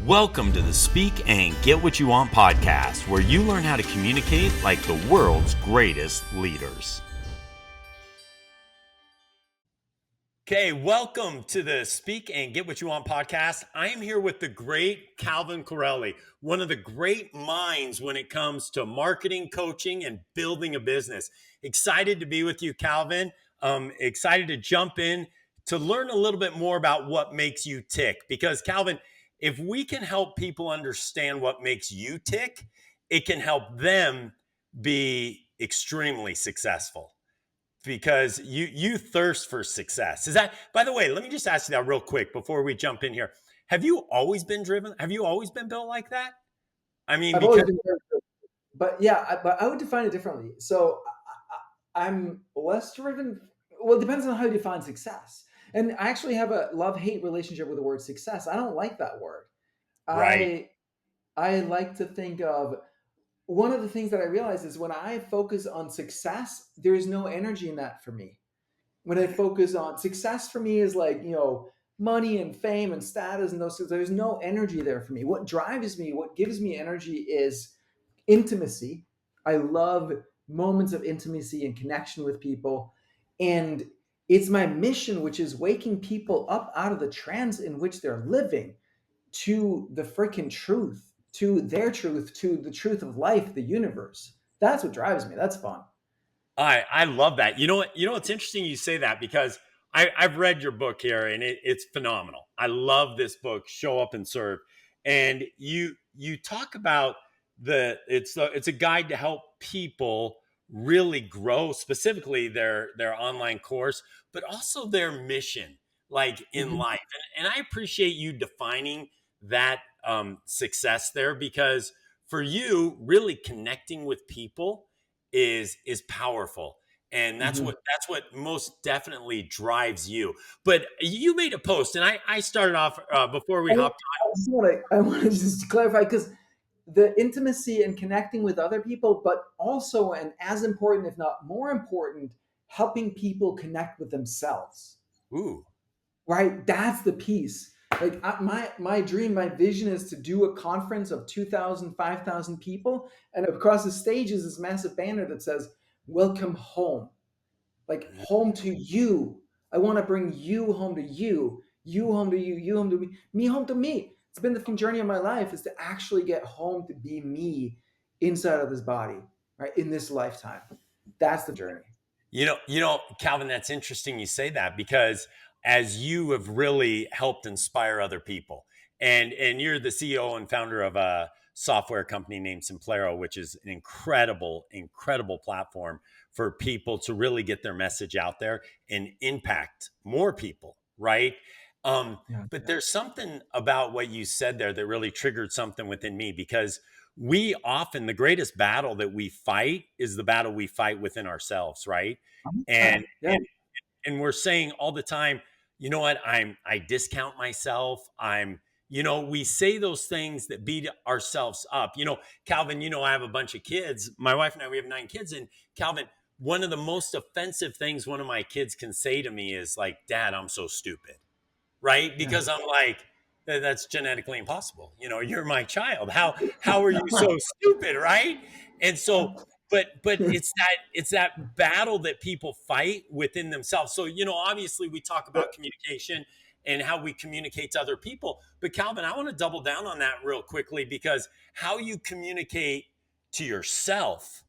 Welcome to the Speak and Get What You Want podcast, where you learn how to communicate like the world's greatest leaders. Okay, welcome to the Speak and Get What You Want podcast. I am here with the great Calvin Corelli, one of the great minds when it comes to marketing, coaching, and building a business. Excited to be with you, Calvin. Excited to jump in to learn a little bit more about what makes you tick. Because, Calvin, if we can help people understand what makes you tick, it can help them be extremely successful. Because you thirst for success. Is that, by the way, let me just ask you that real quick before we jump in here. Have you always been driven? Have you always been built like that? I mean, I've always because been very good. But yeah, but I would define it differently. So I'm less driven. Well, it depends on how you define success. And I actually have a love-hate relationship with the word success. I don't like that word. right. I I like to think of one of the things that I realize is when I focus on success, there's no energy in that for me. When I focus on success for me is like, money and fame and status and those things. There's no energy there for me. What drives me, what gives me energy is intimacy. I love moments of intimacy and connection with people. And it's my mission, which is waking people up out of the trance in which they're living to the freaking truth, to their truth, to the truth of life, the universe. That's what drives me. That's fun. I love that. You know what? You know it's interesting you say that because I've read your book here and it's phenomenal. I love this book, Show Up and Serve, and you talk about it's a guide to help people really grow, specifically their online course, but also their mission, like in Mhm. life. And I appreciate you defining that success there because for you, really connecting with people is powerful, and Mhm. that's what most definitely drives you. But you made a post, and I started off before we I hopped. I want to just clarify because the intimacy and connecting with other people, but also, and as important, if not more important, helping people connect with themselves. Ooh, Right? That's the piece. Like my dream, my vision is to do a conference of 2,000, 5,000 people, and across the stage is this massive banner that says "Welcome home." Like home to you. I want to bring you home to you home to you home to me home to me. It's been the journey of my life is to actually get home to be me inside of this body, right? In this lifetime. That's the journey. Calvin, that's interesting you say that because as you have really helped inspire other people, and you're the CEO and founder of a software company named Simplero, which is an incredible platform for people to really get their message out there and impact more people, right? Yeah. But there's something about what you said there that really triggered something within me because we often, the greatest battle that we fight is the battle we fight within ourselves, right? and Yeah. and and we're saying all the time, you know what, I discount myself, we say those things that beat ourselves up. Calvin, I have a bunch of kids, my wife and I, we have 9 kids, and Calvin, one of the most offensive things one of my kids can say to me is like, Dad, I'm so stupid, right? Yeah. Because I'm like, that's genetically impossible. You're my child. How are you so stupid, right? And so, but it's that battle that people fight within themselves. So, obviously we talk about communication and how we communicate to other people. But Calvin, I want to double down on that real quickly because how you communicate to yourself.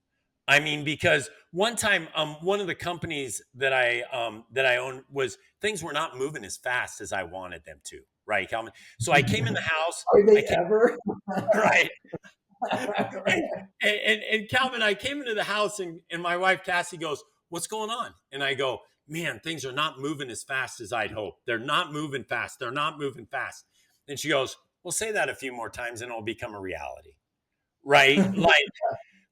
I mean, because one time, one of the companies that I own was things were not moving as fast as I wanted them to. Right, Calvin. So I came in the house. Are I they came ever? right, and Calvin, I came into the house, and my wife Cassie goes, "What's going on?" And I go, "Man, things are not moving as fast as I'd hoped. They're not moving fast. They're not moving fast." And she goes, "Well, say that a few more times, and it'll become a reality." Right,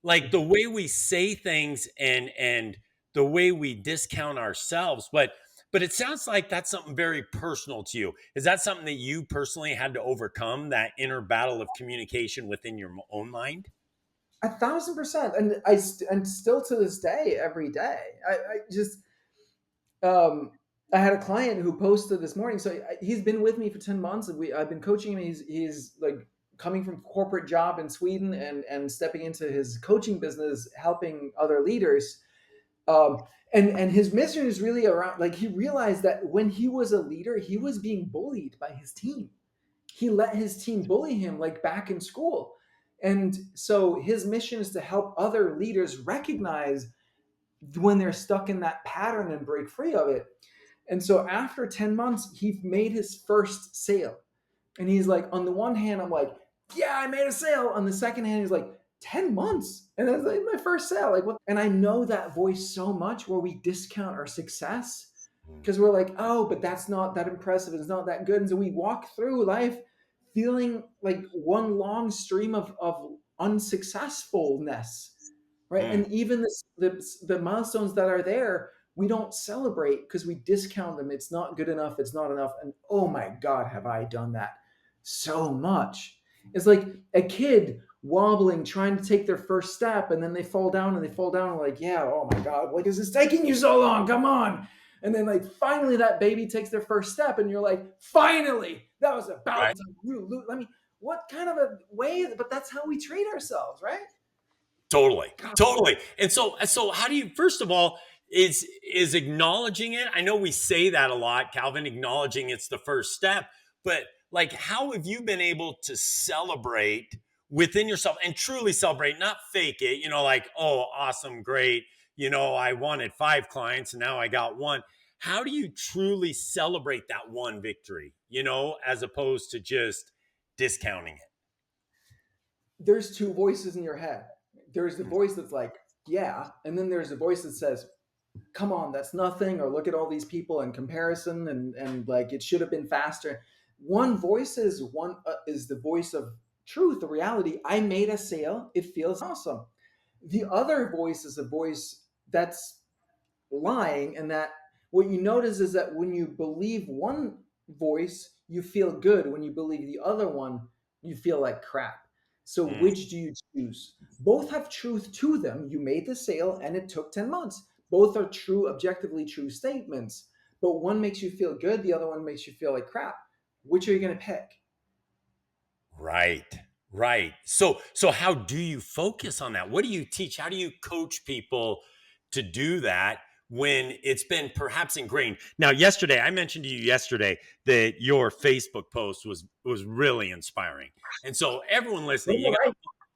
like the way we say things and the way we discount ourselves, but it sounds like that's something very personal to you. Is that something that you personally had to overcome, that inner battle of communication within your own mind? 1,000%, and and still to this day, every day, I just um I had a client who posted this morning. So he's been with me for 10 months. I've been coaching him. He's like coming from corporate job in Sweden and stepping into his coaching business, helping other leaders. Um, and his mission is really around, like, he realized that when he was a leader, he was being bullied by his team. He let his team bully him, like back in school. And so his mission is to help other leaders recognize when they're stuck in that pattern and break free of it. And so after 10 months, he made his first sale. And he's like, on the one hand, I'm like, yeah, I made a sale. On the second hand, he's like, 10 months. And that's like my first sale. Like, what? And I know that voice so much where we discount our success because we're like, oh, but that's not that impressive. It's not that good. And so we walk through life feeling like one long stream of unsuccessfulness, right? Mm. And even the milestones that are there, we don't celebrate because we discount them. It's not good enough. It's not enough. And oh my God, have I done that so much? It's like a kid wobbling, trying to take their first step, and then they fall down and they fall down. And like, yeah, oh my God, like, is this taking you so long? Come on. And then, like, finally, that baby takes their first step, and you're like, finally, that was about Right. time. I mean, what kind of a way? But that's how we treat ourselves, right? Totally. God. Totally. And so how do you, first of all, is acknowledging it? I know we say that a lot, Calvin, acknowledging it's the first step, but like, how have you been able to celebrate within yourself and truly celebrate, not fake it, like, oh, awesome, great. I wanted 5 clients and now I got one. How do you truly celebrate that one victory, as opposed to just discounting it? There's two voices in your head. There's the voice that's like, yeah, and then there's the voice that says, come on, that's nothing, or look at all these people in comparison, and like, it should have been faster. One voice is the voice of truth, the reality. I made a sale. It feels awesome. The other voice is a voice that's lying, and that what you notice is that when you believe one voice, you feel good. When you believe the other one, you feel like crap. So Mm, which do you choose? Both have truth to them. You made the sale and it took 10 months. Both are true, objectively true statements, but one makes you feel good, the other one makes you feel like crap. Which are you going to pick? right. Right. So how do you focus on that? What do you teach? How do you coach people to do that when it's been perhaps ingrained? Now, yesterday, I mentioned to you yesterday that your Facebook post was really inspiring. And so everyone listening, you got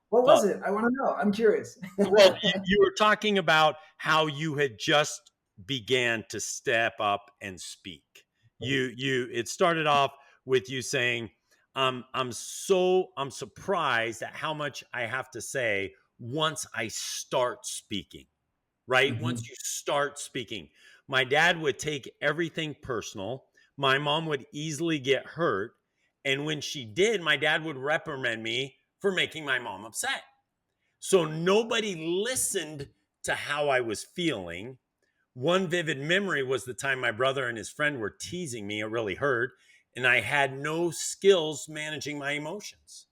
What to, was it? I want to know. I'm curious. well, you were talking about how you had just began to step up and speak. It started off with you saying, I'm surprised at how much I have to say once I start speaking, right? Mhm. Once you start speaking. My dad would take everything personal. My mom would easily get hurt. And when she did, my dad would reprimand me for making my mom upset. So nobody listened to how I was feeling. One vivid memory was the time my brother and his friend were teasing me. It really hurt. And I had no skills managing my emotions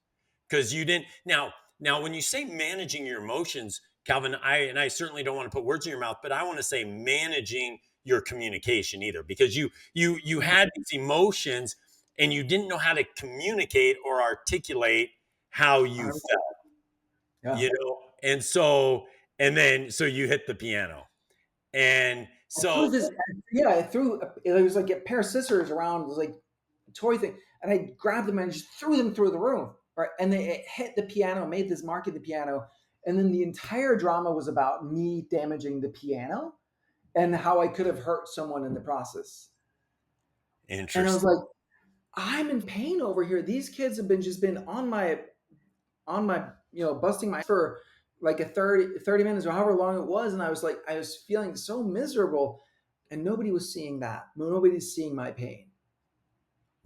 because you didn't. Now, when you say managing your emotions, Calvin, I certainly don't want to put words in your mouth, but I want to say managing your communication either, because you had these emotions and you didn't know how to communicate or articulate how you felt, Yeah. and so you hit the piano, and I threw so this, yeah, I threw, it was like a pair of scissors around, it was like a toy thing. And I grabbed them and just threw them through the room. Right. And it hit the piano, made this mark at the piano. And then the entire drama was about me damaging the piano and how I could have hurt someone in the process. And I was interesting. like, I'm in pain over here. These kids have been on my, busting my for like a 30 minutes or however long it was. And I was like, I was feeling so miserable, and nobody was seeing that. Nobody's seeing my pain.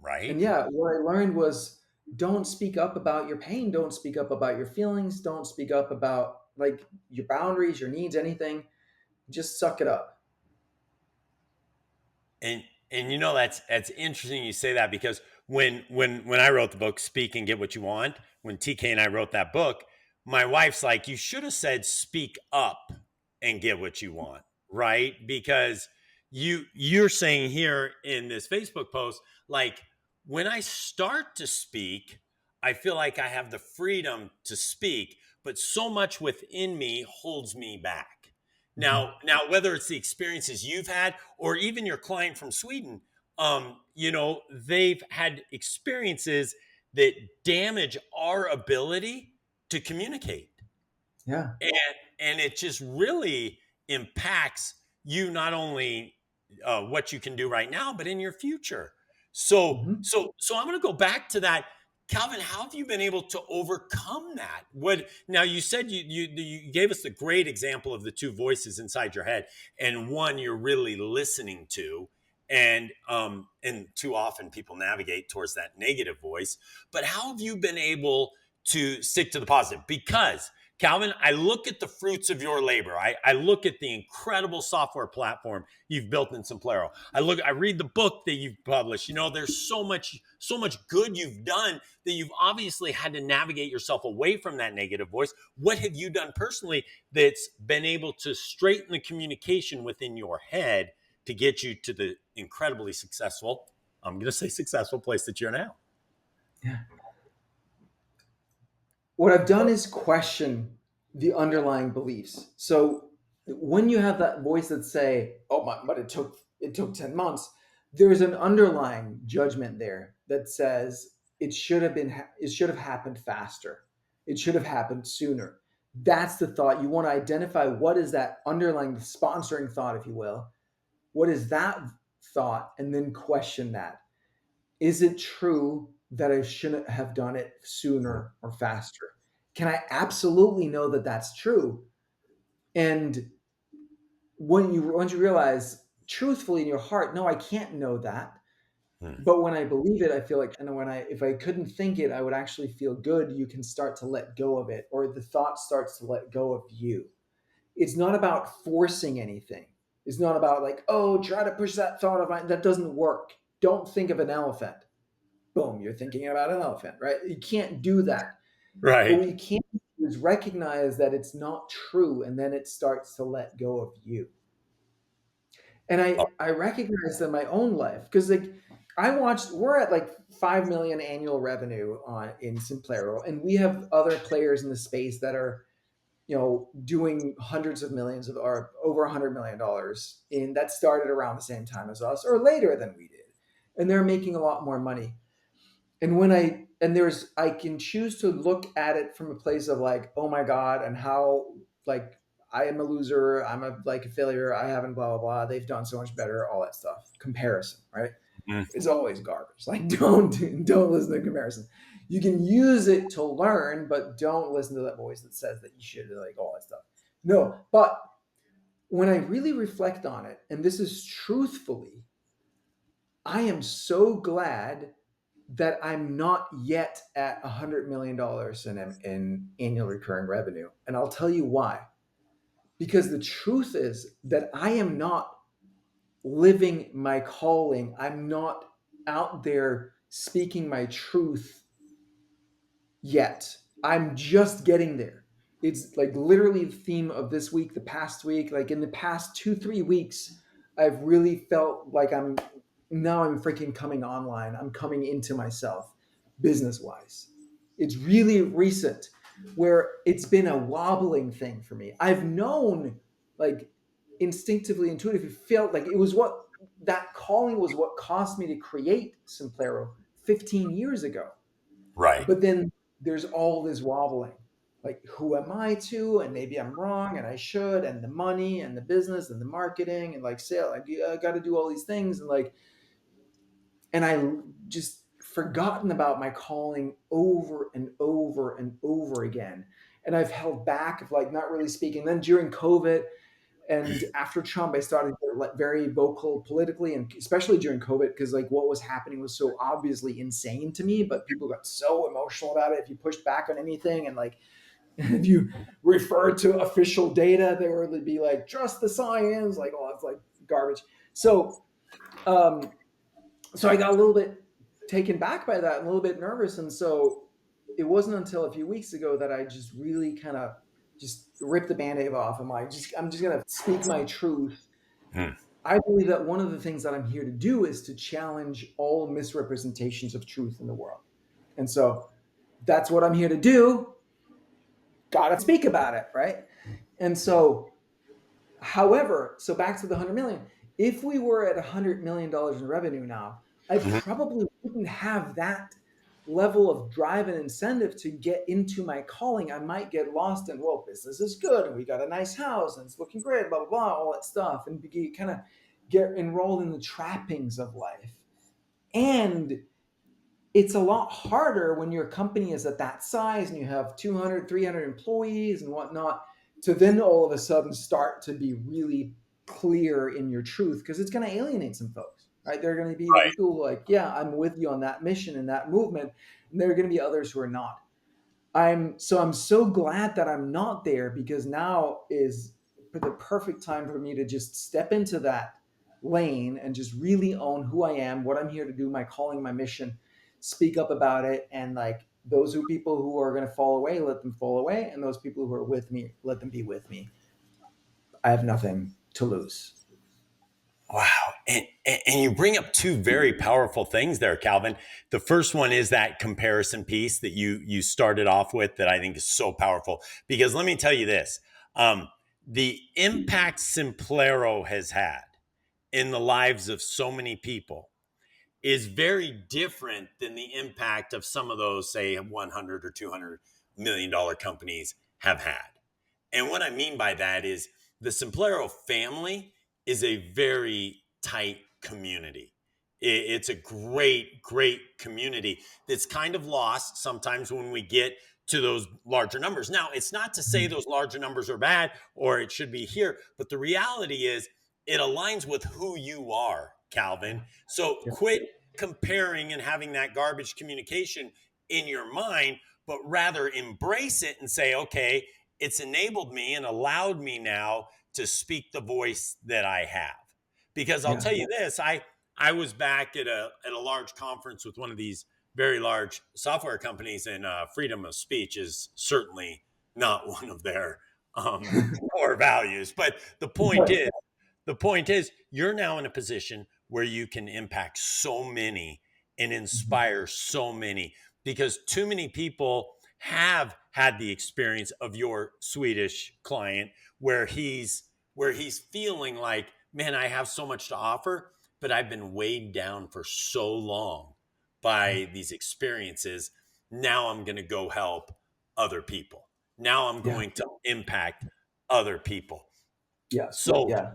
And Right. yeah, what I learned was, don't speak up about your pain. Don't speak up about your feelings. Don't speak up about like your boundaries, your needs, anything. Just suck it up. And that's interesting you say that, because when I wrote the book Speak and Get What You Want, when TK and I wrote that book, my wife's like, you should have said speak up and get what you want, right? Because you're saying here in this Facebook post, like, when I start to speak, I feel like I have the freedom to speak, but so much within me holds me back. Mhm. Now, whether it's the experiences you've had or even your client from Sweden, they've had experiences that damage our ability to communicate, Yeah. and it just really impacts you, not only what you can do right now but in your future. Mhm. So I'm going to go back to that. Calvin, how have you been able to overcome that? What Now, you said you gave us the great example of the two voices inside your head, and one you're really listening to, and too often people navigate towards that negative voice. But how have you been able to stick to the positive? Because, Calvin, I look at the fruits of your labor. I look at the incredible software platform you've built in Simplero. I read the book that you've published. There's so much good you've done, that you've obviously had to navigate yourself away from that negative voice. What have you done personally that's been able to straighten the communication within your head to get you to the incredibly successful, I'm going to say successful, place that you're now? Yeah. What I've done is question the underlying beliefs. So when you have that voice that say, "Oh, but it took 10 months," there's an underlying judgment there that says it should have happened faster. It should have happened sooner. That's the thought. You want to identify what is that underlying sponsoring thought, if you will. What is that thought? And then question that. Is it true that I shouldn't have done it sooner or faster? Can I absolutely know that that's true? And once you realize truthfully in your heart, no, I can't know that. Hmm. But when I believe it, I feel like, and if I couldn't think it, I would actually feel good. You can start to let go of it, or the thought starts to let go of you. It's not about forcing anything. It's not about like, oh, try to push that thought of mine. That doesn't work. Don't think of an elephant. Boom, you're thinking about an elephant, right? You can't do that. But Right. what you can do is recognize that it's not true, and then it starts to let go of you. And I recognize in my own life because like we're at like 5 million annual revenue on in Simplero, and we have other players in the space that are doing hundreds of millions of or over $100 million in that started around the same time as us or later than we did, and they're making a lot more money. And I can choose to look at it from a place of like, oh my god, and how like I am a loser, I'm a failure, I haven't blah blah blah, they've done so much better, all that stuff, comparison, right? Mhm. It's always garbage. Like, don't listen to comparison. You can use it to learn, but don't listen to that voice that says that you should, like, all that stuff. No, but when I really reflect on it, and this is truthfully, I am so glad that I'm not yet at $100 million in annual recurring revenue. And I'll tell you why. Because the truth is that I am not living my calling. I'm not out there speaking my truth yet. I'm just getting there. It's like literally the theme of this week, the past week, like in the past 2, 3 weeks, I've really felt like I'm freaking coming online. I'm coming into myself business wise. It's really recent where it's been a wobbling thing for me. I've known like instinctively, intuitively felt like it was what that calling was what caused me to create Simplero 15 years ago. Right. But then there's all this wobbling. Like, who am I to? And maybe I'm wrong and I should, and the money and the business and the marketing and like sale. I got to do all these things. And I just forgotten about my calling over and over and over again. And I've held back of like not really speaking. Then during COVID, and after Trump, I started to get very vocal politically, and especially during COVID, because like what was happening was so obviously insane to me. But people got so emotional about it. If you pushed back on anything, and like if you referred to official data, they would be like, "Trust the science," like all that's like garbage. So, um, so I got a little bit taken back by that, and a little bit nervous, and so it wasn't until a few weeks ago that I just really kind of just ripped the band-aid off. I'm just gonna speak my truth, Hmm. I believe that one of the things that I'm here to do is to challenge all misrepresentations of truth in the world. And so that's what I'm here to do. Gotta speak about it, right? And so, however, so back to the 100 million. If we were at $100 million in revenue now, I Mhm. probably wouldn't have that level of drive and incentive to get into my calling. I might get lost in, well, business is good and we got a nice house and it's looking great, blah, blah, blah, all that stuff. And kind of get enrolled in the trappings of life. And it's a lot harder when your company is at that size and you have 200, 300 employees and whatnot to then all of a sudden start to be really clear in your truth, because it's going to alienate some folks, right? There are going to be the Right. people who are like, yeah, I'm with you on that mission and that movement. And there are going to be others who are not. I'm so glad that I'm not there, because now is the perfect time for me to just step into that lane and just really own who I am, what I'm here to do, my calling, my mission, speak up about it, and like those who people who are going to fall away, let them fall away, and those people who are with me, let them be with me. I have nothing to lose. Wow. And you bring up two very powerful things there, Calvin. The first one is that comparison piece that you started off with that I think is so powerful. Because let me tell you this, um, the impact Simplero has had in the lives of so many people is very different than the impact of some of those, say, 100 or $200 million companies have had. And what I mean by that is the Simplero family is a very tight community. It's a great, great community that's kind of lost sometimes when we get to those larger numbers. Now, it's not to say those larger numbers are bad or it should be here, but the reality is it aligns with who you are, Calvin. Yeah. So Yeah. quit comparing and having that garbage communication in your mind, but rather embrace it and say, okay, it's enabled me and allowed me now to speak the voice that I have. Because I'll Yeah. tell you this, I was back at a large conference with one of these very large software companies, and freedom of speech is certainly not one of their core values. But the point is, you're now in a position where you can impact so many and inspire so many, because too many people have had the experience of your Swedish client where he's feeling like, man, I have so much to offer, but I've been weighed down for so long Yeah. by these experiences. Now I'm going to go help other people. Now I'm Yeah. going to impact other people. Yes. So, Yeah.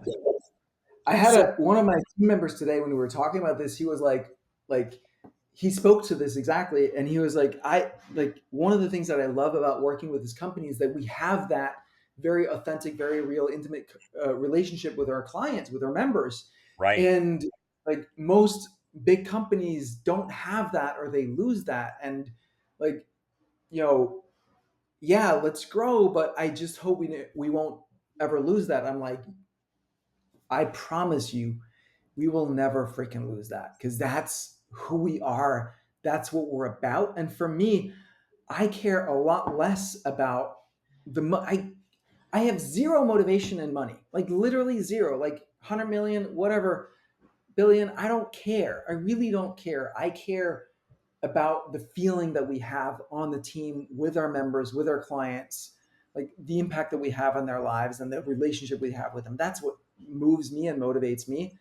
I had so one of my team members today when we were talking about this. He was like he spoke to this exactly, and he was like, I like one of the things that I love about working with this company is that we have that very authentic, very real, intimate relationship with our clients, with our members, right, and like most big companies don't have that, or they lose that, and like you know, yeah, let's grow, but I just hope we won't ever lose that. I'm like, I promise you, we will never freaking lose that, because that's who we are. That's what we're about. And for me, I care a lot less about I have zero motivation in money, like literally zero, like 100 million, whatever, billion. I don't care. I really don't care. I care about the feeling that we have on the team with our members, with our clients, like the impact that we have on their lives and the relationship we have with them. That's what moves me and motivates me.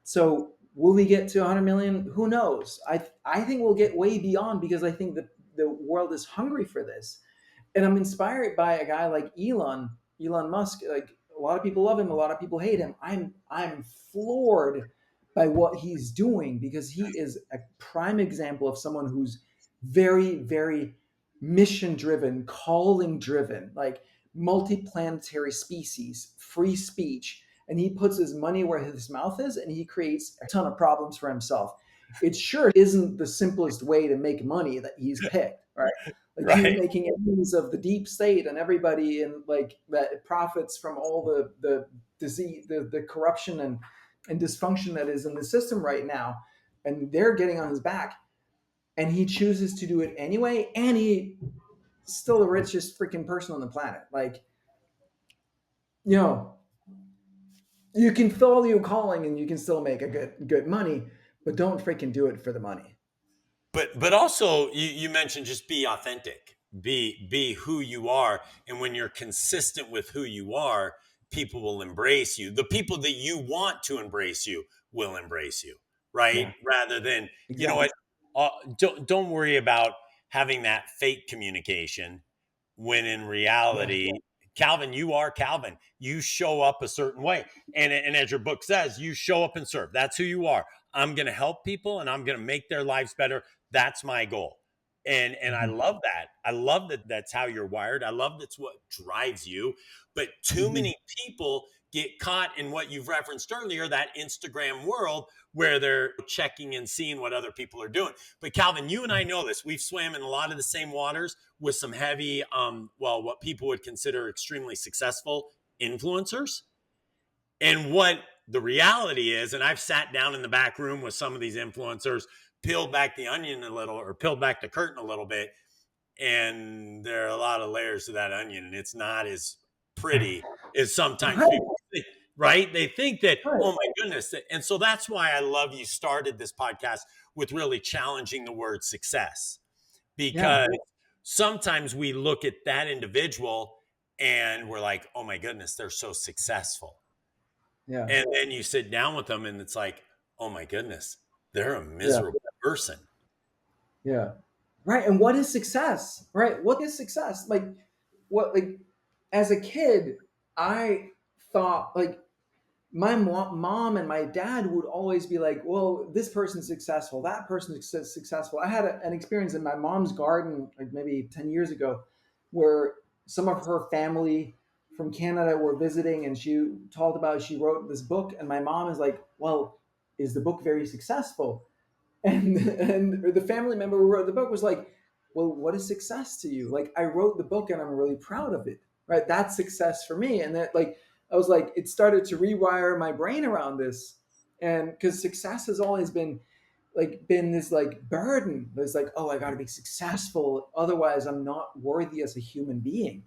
So will we get to 100 million? Who knows? I think we'll get way beyond, because I think that the world is hungry for this. And I'm inspired by a guy like Elon Musk. Like a lot of people love him, a lot of people hate him. I'm floored by what he's doing, because he is a prime example of someone who's very, very mission driven, calling driven, like multi-planetary species, free speech, and he puts his money where his mouth is, and he creates a ton of problems for himself. It sure isn't the simplest way to make money that he's picked, right? Like he's right, making enemies of the deep state and everybody, and like that profits from all the disease, the corruption and dysfunction that is in the system right now, and they're getting on his back, and he chooses to do it anyway, and he's still the richest freaking person on the planet. Like, you know, You can follow your calling and you can still make a good money, but don't freaking do it for the money. But also you mentioned just be authentic, be who you are, and when you're consistent with who you are, people will embrace you. The people that you want to embrace you will embrace you, right? Yeah, Rather than, you know exactly. what, don't worry about having that fake communication, when in Yeah, reality, Calvin, you are Calvin. You show up a certain way. And as your book says, you show up and serve. That's who you are. I'm going to help people and I'm going to make their lives better. That's my goal. And I hmm love that. I love that that's how you're wired. I love that's what drives you. But too hmm many people get caught in what you've referenced earlier, that Instagram world where they're checking and seeing what other people are doing. But Calvin, you and I know this. We've swam in a lot of the same waters with some heavy, well, what people would consider extremely successful influencers. And what the reality is, and I've sat down in the back room with some of these influencers, peeled back the onion a little or peeled back the curtain a little bit, and there are a lot of layers to that onion, and it's not as pretty as sometimes Right, people think, right? They think that, right. oh my goodness. And so that's why I love you started this podcast with really challenging the word success, Yeah, because sometimes we look at that individual and we're like, oh my goodness, they're so successful. yeah, And then you sit down with them and it's like, oh my goodness, they're a yeah, miserable person. yeah. Right. And what is success? Right. What is success? Like, what, like, as a kid, I thought, like, my mom and my dad would always be like, well, this person's successful, that person's successful. I had an experience in my mom's garden, like maybe 10 years ago, where some of her family from Canada were visiting, and she talked about, she wrote this book, and my mom is like, well, is the book very successful? And the family member who wrote the book was like, well, what is success to you? Like, I wrote the book and I'm really proud of it, right? That's success for me. And that, like, I was like, it started to rewire my brain around this. And because success has always been this like burden. It's like, oh, I got to be successful, otherwise I'm not worthy as a human being.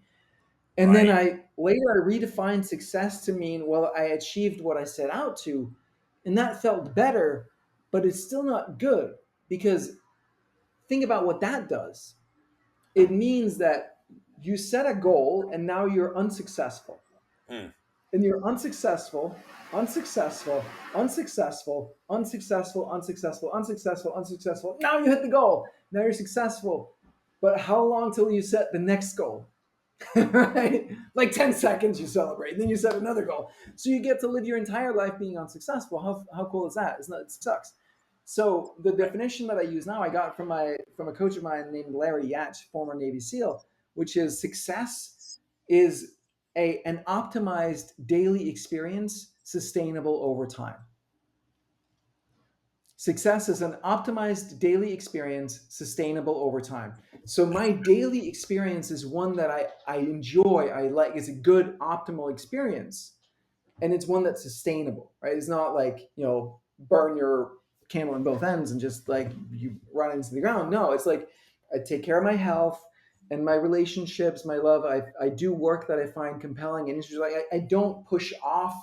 And then Right. I later redefined success to mean, well, I achieved what I set out to, and that felt better, but it's still not good, because think about what that does. It means that you set a goal and now you're unsuccessful. Hmm. And you're unsuccessful, unsuccessful, unsuccessful, unsuccessful, unsuccessful, unsuccessful, unsuccessful. Now you hit the goal. Now you're successful. But how long till you set the next goal? Right? Like 10 seconds you celebrate, then you set another goal. So you get to live your entire life being unsuccessful. How cool is that? It's not, it sucks. So the definition that I use now, I got from a coach of mine named Larry Yatch, former Navy SEAL, which is success is an optimized daily experience sustainable over time. Success is an optimized daily experience sustainable over time. So my daily experience is one that I enjoy, I like, it's a good optimal experience, and it's one that's sustainable, right? It's not like, burn your candle in both ends and just like you run into the ground. No, it's like I take care of my health and my relationships, my love. I do work that I find compelling and interesting. Like I don't push off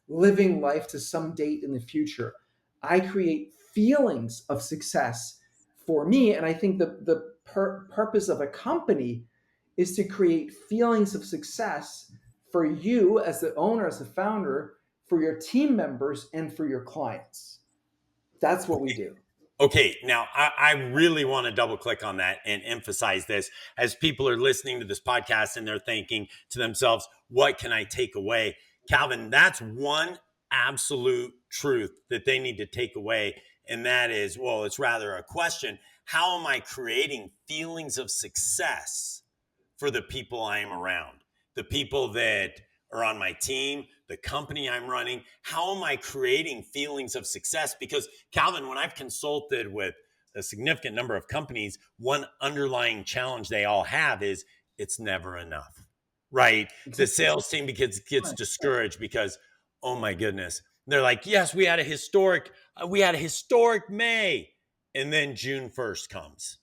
living life to some date in the future. I create feelings of success for me. And I think the purpose of a company is to create feelings of success for you as the owner, as the founder, for your team members, and for your clients. That's what we do. Okay, now I really want to double click on that and emphasize this as people are listening to this podcast and they're thinking to themselves, what can I take away? Calvin, that's one absolute truth that they need to take away. And that is, well, it's rather a question. How am I creating feelings of success for the people I am around, the people that are on my team, the company I'm running? How am I creating feelings of success? Because, Calvin, when I've consulted with a significant number of companies, one underlying challenge they all have is it's never enough, right? The Exactly. sales team gets Right. discouraged because, oh my goodness, they're like, yes, we had a historic May, and then June 1st comes,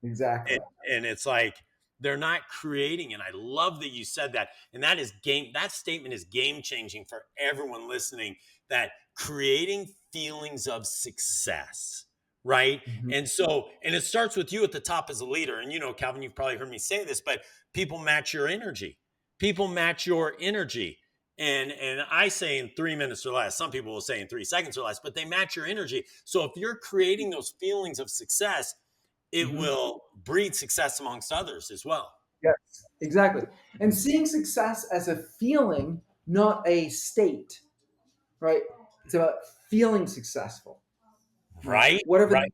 Exactly. and, and it's like, They're not creating. And I love that you said that. And that statement is game changing for everyone listening, that creating feelings of success. Right. Mhm. And it starts with you at the top as a leader. And, Calvin, you've probably heard me say this, but people match your energy. People match your energy. And I say in 3 minutes or less. Some people will say in 3 seconds or less, but they match your energy. So if you're creating those feelings of success, it Mhm. will breed success amongst others as well. Yes, exactly. And seeing success as a feeling, not a state, right? It's about feeling successful. Right. Whatever. Right.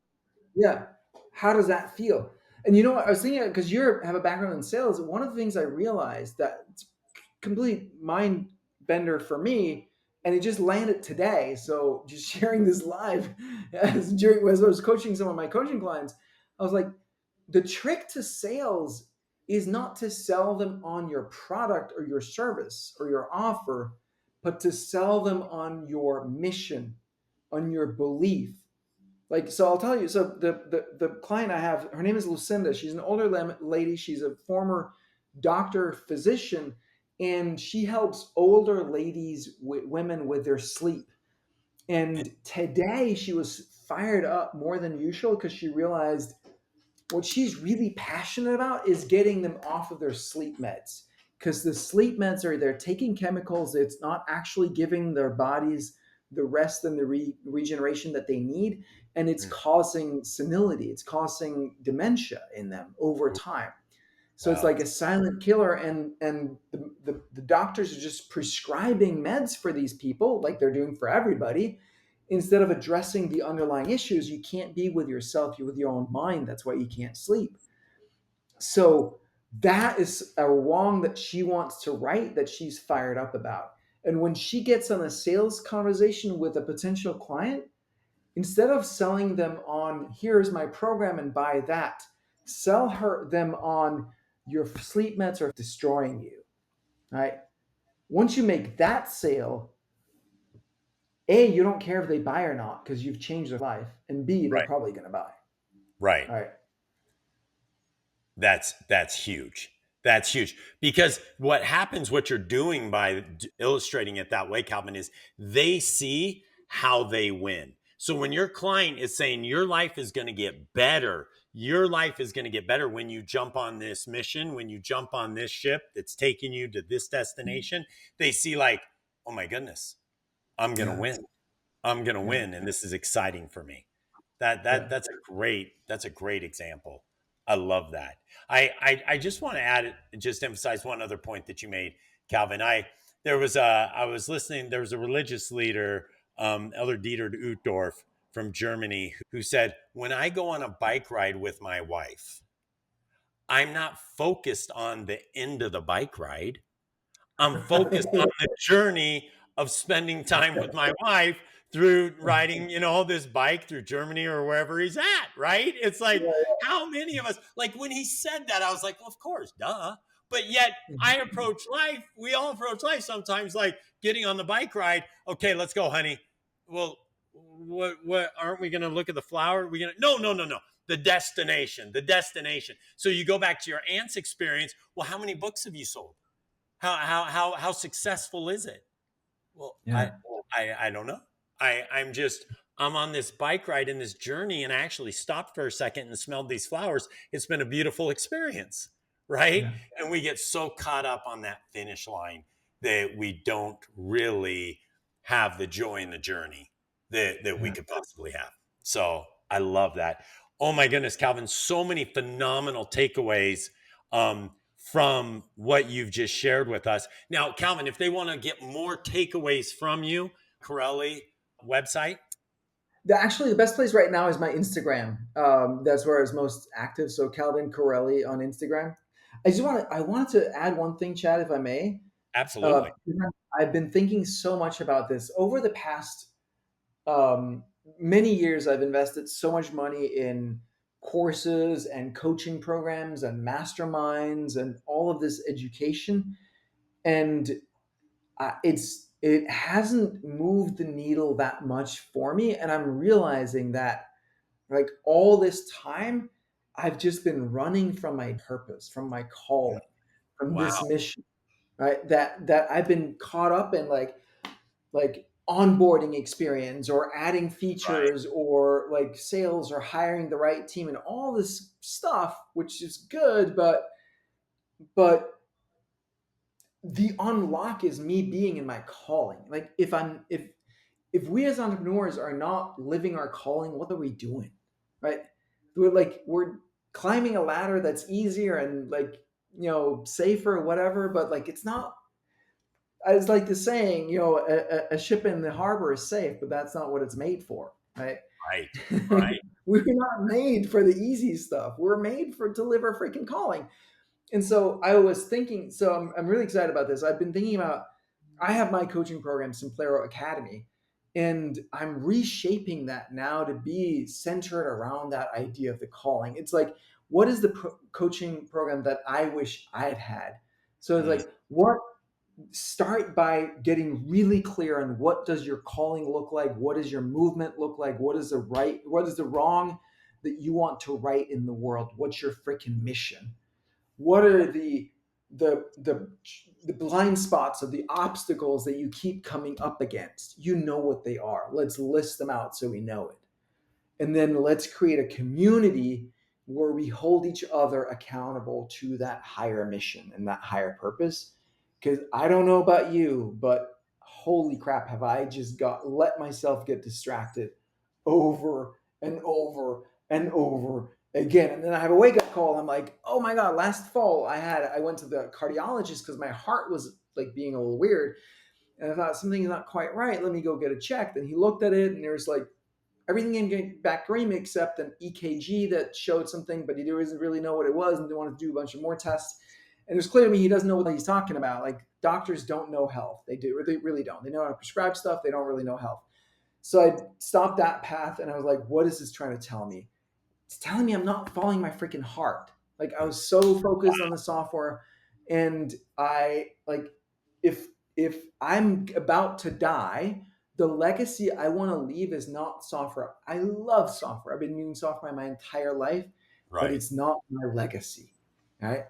Yeah. How does that feel? And you know what? I was thinking, because you have a background in sales. One of the things I realized that it's complete mind bender for me, and it just landed today. So just sharing this live as I was coaching some of my coaching clients, I was like, the trick to sales is not to sell them on your product or your service or your offer, but to sell them on your mission, on your belief. Like, so I'll tell you. So the client I have, her name is Lucinda. She's an older lady. She's a former doctor, physician, and she helps older ladies, women with their sleep. And today she was fired up more than usual because she realized what she's really passionate about is getting them off of their sleep meds, because the sleep meds are, they're taking chemicals. It's not actually giving their bodies the rest and the regeneration that they need, and it's Mm. causing senility, it's causing dementia in them over time. So it's Wow. like a silent killer, and the doctors are just prescribing meds for these people like they're doing for everybody, instead of addressing the underlying issues. You can't be with yourself, you're with your own mind. That's why you can't sleep. So that is a wrong that she wants to right, that she's fired up about. And when she gets on a sales conversation with a potential client, instead of selling them on, here's my program and buy that, sell her them on, your sleep meds are destroying you. Right? Once you make that sale, A, you don't care if they buy or not because you've changed their life. And B, they're Right. probably going to buy. Right. All right. That's huge. That's huge, because what happens, what you're doing by illustrating it that way, Calvin, is they see how they win. So when your client is saying your life is going to get better, your life is going to get better when you jump on this mission, when you jump on this ship that's taking you to this destination, they see like, oh my goodness, I'm going to Yeah. win. I'm going to Yeah. win, and this is exciting for me. That Yeah. that that's a great example. I love that. I just want to add, just emphasize one other point that you made, Calvin. I was listening. There was a religious leader, Elder Dieter Uchtdorf from Germany, who said, "When I go on a bike ride with my wife, I'm not focused on the end of the bike ride. I'm focused on the journey of spending time with my wife through riding, this bike through Germany or wherever he's at, right? It's like, how many of us, like when he said that, I was like, well, of course, duh. But yet we all approach life sometimes like getting on the bike ride. Okay, let's go, honey. Well, what aren't we going to look at the flower? We going to, no, no, no, no. The destination. So you go back to your aunt's experience. Well, how many books have you sold? How successful is it? Well, I Yeah. I don't know. I'm on this bike ride in this journey, and I actually stopped for a second and smelled these flowers. It's been a beautiful experience, right? Yeah. And we get so caught up on that finish line that we don't really have the joy in the journey that we Yeah. could possibly have. So I love that. Oh my goodness, Calvin, so many phenomenal takeaways from what you've just shared with us. Now, Calvin, if they want to get more takeaways from you, Corelli website. Actually, the best place right now is my Instagram. That's where I was most active. So Calvin Corelli on Instagram. I wanted to add one thing, Chad, if I may. Uh, Absolutely. I've been thinking so much about this over the past um, many years. I've invested so much money in courses and coaching programs and masterminds and all of this education, and it hasn't moved the needle that much for me. And I'm realizing that, like, all this time, I've just been running from my purpose, from my calling, from Wow. this mission, right? That I've been caught up in, like onboarding experience or adding Right. features or like sales or hiring the right team and all this stuff, which is good, but the unlock is me being in my calling. Like if we as entrepreneurs are not living our calling, what are we doing? Right? We're climbing a ladder that's easier and like, safer, whatever, but like it's not. It's like the saying, a ship in the harbor is safe, but that's not what it's made for, right? Right. Right. We're not made for the easy stuff. We're made for to live our freaking calling. And so I was thinking, so I'm really excited about this. I've been thinking about, I have my coaching program, Simplero Academy, and I'm reshaping that now to be centered around that idea of the calling. It's like, what is the coaching program that I wish I had had? So it's Mm. like, what start by getting really clear on what does your calling look like, what does your movement look like, what is the right, what is the wrong that you want to right in the world, what's your freaking mission, what are the blind spots of the obstacles that you keep coming up against, what they are, let's list them out so we know it, and then let's create a community where we hold each other accountable to that higher mission and that higher purpose. Because I don't know about you, but holy crap, have I just got let myself get distracted over and over and over again. And then I have a wake up call. I'm like, oh my God, last fall I went to the cardiologist because my heart was like being a little weird. And I thought something's not quite right. Let me go get it checked. And he looked at it and there's like everything came back green except an EKG that showed something, but he didn't really know what it was and they wanted to do a bunch of more tests. And it was clear to me he doesn't know what he's talking about. Like doctors don't know health. They really don't. They know how to prescribe stuff. They don't really know health. So I stopped that path and I was like, what is this trying to tell me? It's telling me I'm not following my freaking heart. Like I was so focused on the software, and I like if I'm about to die, the legacy I want to leave is not software. I love software. I've been using software my entire life, but Right. it's not my legacy. Right?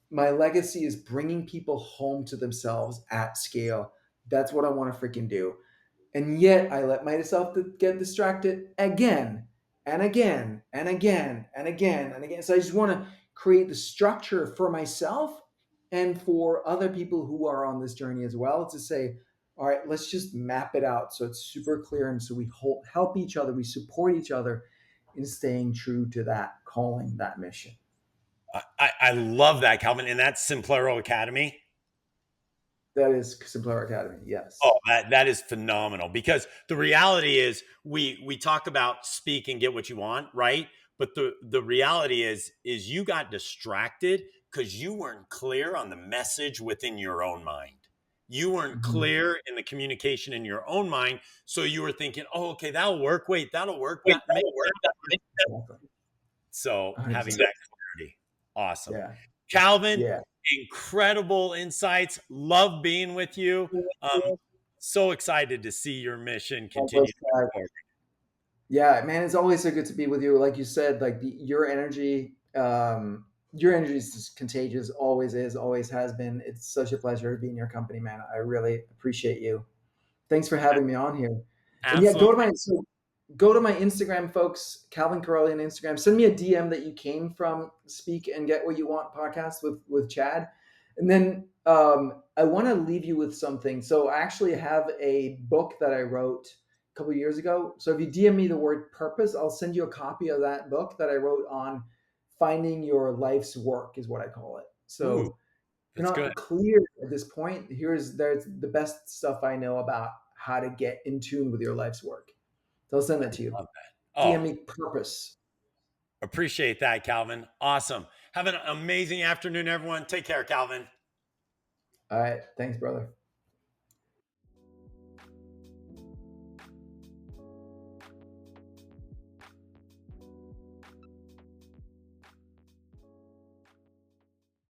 My legacy is bringing people home to themselves at scale. That's what I want to freaking do. And yet I let myself get distracted again and again and again and again and again. So I just want to create the structure for myself and for other people who are on this journey as well to say, all right, let's just map it out so it's super clear. And so we help each other, we support each other in staying true to that calling, that mission. I love that, Calvin. And that's Simplero Academy. That is Simpler Academy. Yes. Oh, that is phenomenal because the reality is we talk about speak and get what you want, right? But the reality is you got distracted because you weren't clear on the message within your own mind. You weren't Mhm. clear in the communication in your own mind. So you were thinking, oh, okay, that'll work. Wait, that'll work. That makes Exactly. so having 100%. that clarity. Awesome. Yeah. Calvin, Yeah. incredible insights. Love being with you. Um, so excited to see your mission continue to move forward. Yeah, man, it's always so good to be with you. Like you said, like your energy is just contagious. Always is, always has been. It's such a pleasure to be in your company, man. I really appreciate you. Thanks for having me on here. And yeah, Absolutely. go to my Instagram, folks. Calvin Corelli on Instagram. Send me a DM that you came from Speak and Get What You Want podcast with Chad, and then I want to leave you with something. So I actually have a book that I wrote a couple of years ago. So if you DM me the word purpose, I'll send you a copy of that book that I wrote on finding your life's work, is what I call it. Ooh, So you're that's good. not clear at this point, there's the best stuff I know about how to get in tune with your life's work. So I'll send that to you. Love that. DM Oh, me purpose. appreciate that, Calvin. Awesome. Have an amazing afternoon, everyone. Take care, Calvin. All right. Thanks, brother.